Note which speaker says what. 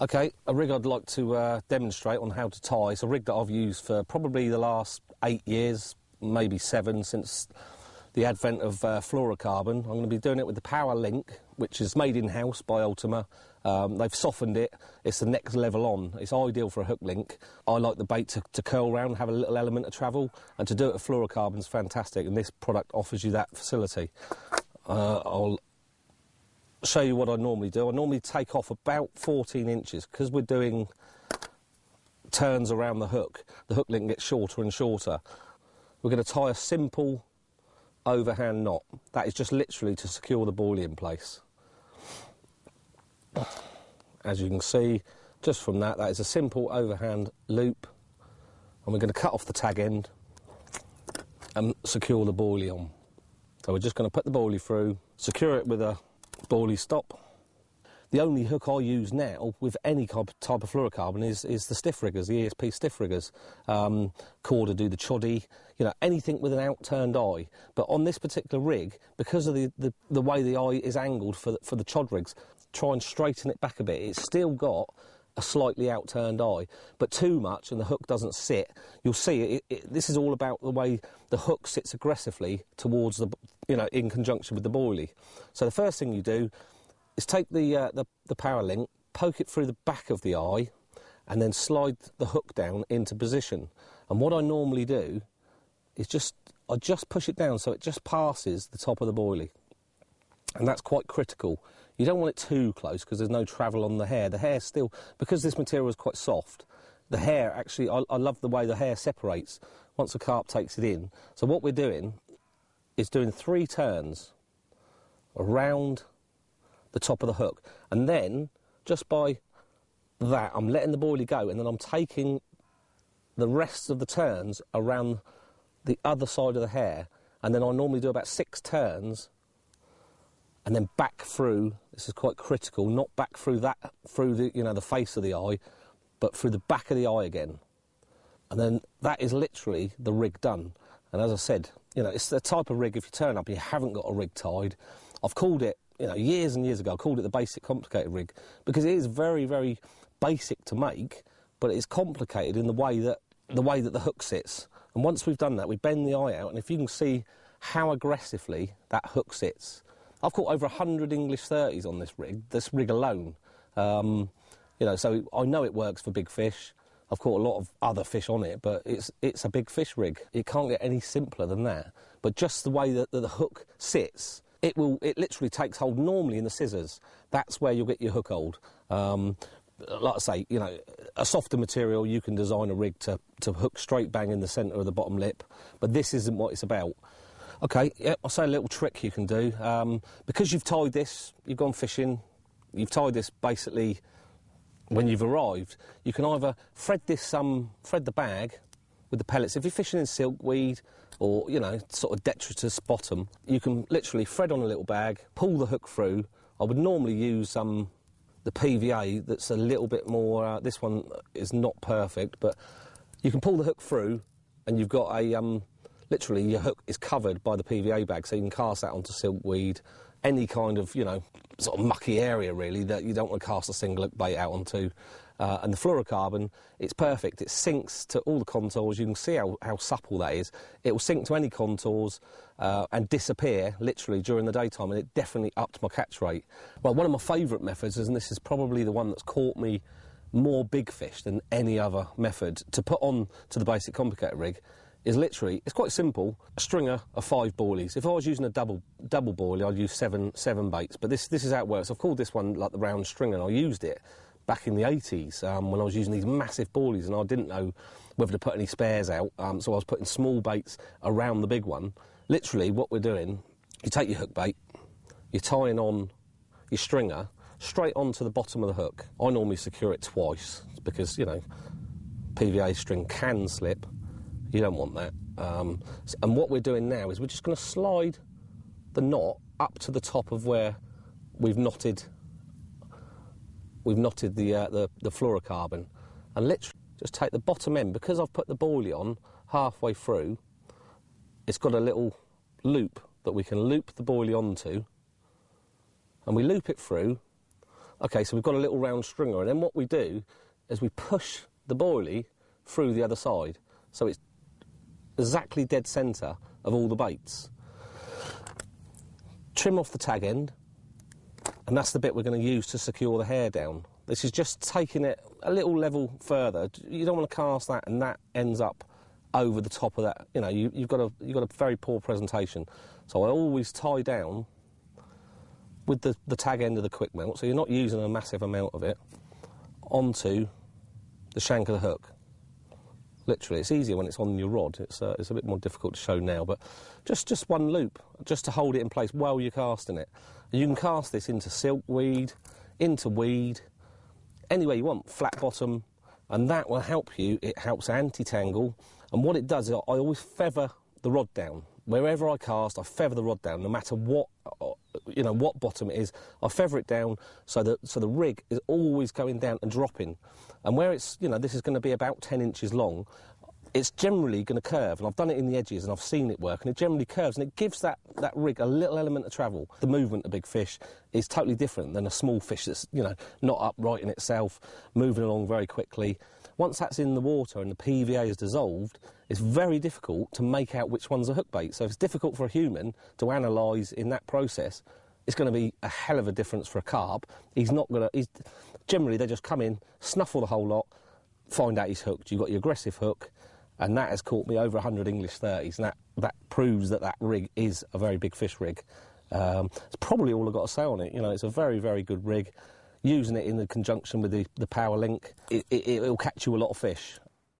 Speaker 1: Okay, a rig I'd like to demonstrate on how to tie. It's a rig that I've used for probably the last 8 years, maybe 7, since the advent of fluorocarbon. I'm going to be doing it with the Powerlink, which is made in-house by Ultima. They've softened it. It's the next level on. It's ideal for a hook link. I like the bait to curl round, have a little element of travel, and to do it with fluorocarbon is fantastic, and this product offers you that facility. I'll show you what I normally do. I normally take off about 14 inches because we're doing turns around the hook. The hook link gets shorter and shorter. We're going to tie a simple overhand knot. That is just literally to secure the buoy in place. As you can see, just from that is a simple overhand loop, and we're going to cut off the tag end and secure the buoy on. So we're just going to put the buoy through, secure it with a buoy stop. The only hook I use now with any type of fluorocarbon is the stiff riggers, the ESP stiff riggers. Corda do the choddy, you know, anything with an outturned eye. But on this particular rig, because of the way the eye is angled for the chod rigs, try and straighten it back a bit. It's still got a slightly outturned eye, but too much and the hook doesn't sit. You'll see this is all about the way the hook sits aggressively towards the, you know, in conjunction with the buoy. So the first thing you do is take the power link, poke it through the back of the eye, and then slide the hook down into position. And what I normally do is I just push it down so it just passes the top of the buoy. And that's quite critical. You don't want it too close because there's no travel on the hair. The hair still, because this material is quite soft, the hair actually, I love the way the hair separates once the carp takes it in. So what we're doing is doing 3 turns around the top of the hook. And then, just by that, I'm letting the buoy go, and then I'm taking the rest of the turns around the other side of the hair. And then I normally do about 6 turns and then back through. This is quite critical, not back through the, you know, the face of the eye, but through the back of the eye again. And then that is literally the rig done. And as I said, you know, it's the type of rig, if you turn up and you haven't got a rig tied, I've called it, you know, years and years ago, I called it the basic complicated rig, because it is very, very basic to make, but it's complicated in the way that the hook sits. And once we've done that, we bend the eye out, and if you can see how aggressively that hook sits, I've caught over 100 English 30s on this rig alone. You know, so I know it works for big fish. I've caught a lot of other fish on it, but it's a big fish rig. It can't get any simpler than that. But just the way that the hook sits, it literally takes hold normally in the scissors. That's where you'll get your hook hold. Like I say, you know, a softer material, you can design a rig to hook straight bang in the centre of the bottom lip, but this isn't what it's about. Okay, yeah, I'll say a little trick you can do. Because you've tied this, you've gone fishing, you've tied this basically when you've arrived, you can either thread the bag with the pellets. If you're fishing in silkweed or, you know, sort of detritus bottom, you can literally thread on a little bag, pull the hook through. I would normally use the PVA that's a little bit more, this one is not perfect, but you can pull the hook through and you've got a, literally your hook is covered by the PVA bag, so you can cast that onto silkweed, any kind of, you know, sort of mucky area really that you don't want to cast a single hook bait out onto. And the fluorocarbon, it's perfect. It sinks to all the contours. You can see how supple that is. It will sink to any contours and disappear literally during the daytime, and it definitely upped my catch rate. Well, one of my favourite methods, and this is probably the one that's caught me more big fish than any other method to put on to the basic complicated rig, is literally, it's quite simple, a stringer of 5 boilies. If I was using a double boilie, I'd use seven baits, but this is how it works. I've called this one like the round stringer, and I used it back in the 80s when I was using these massive boilies, and I didn't know whether to put any spares out, so I was putting small baits around the big one. Literally, what we're doing, you take your hook bait, you're tying on your stringer straight onto the bottom of the hook. I normally secure it twice, because, you know, PVA string can slip. You don't want that. And what we're doing now is we're just going to slide the knot up to the top of where we've knotted the fluorocarbon, and literally just take the bottom end. Because I've put the boilie on halfway through, it's got a little loop that we can loop the boilie onto, and we loop it through. Okay, so we've got a little round stringer, and then what we do is we push the boilie through the other side, so it's exactly dead centre of all the baits. Trim off the tag end, and that's the bit we're going to use to secure the hair down. This is just taking it a little level further. You don't want to cast that and that ends up over the top of that. You know, you've got a very poor presentation. So I always tie down with the tag end of the quick melt, so you're not using a massive amount of it, onto the shank of the hook. Literally, it's easier when it's on your rod. It's a bit more difficult to show now, but just one loop, just to hold it in place while you're casting it. You can cast this into silkweed, into weed, anywhere you want, flat bottom, and that will help you. It helps anti-tangle, and what it does is I always feather the rod down. Wherever I cast, I feather the rod down, no matter what, you know, what bottom it is. I feather it down so the rig is always going down and dropping. And where it's, you know, this is going to be about 10 inches long, it's generally going to curve, and I've done it in the edges and I've seen it work, and it generally curves, and it gives that rig a little element of travel. The movement of big fish is totally different than a small fish that's, you know, not upright in itself, moving along very quickly. Once that's in the water and the PVA is dissolved, it's very difficult to make out which one's a hook bait. So if it's difficult for a human to analyse in that process, it's going to be a hell of a difference for a carp. Generally, they just come in, snuffle the whole lot, find out he's hooked. You've got your aggressive hook, and that has caught me over 100 English 30s, and that proves that rig is a very big fish rig. It's probably all I've got to say on it. You know, it's a very, very good rig. Using it in conjunction with the Powerlink, it'll catch you a lot of fish.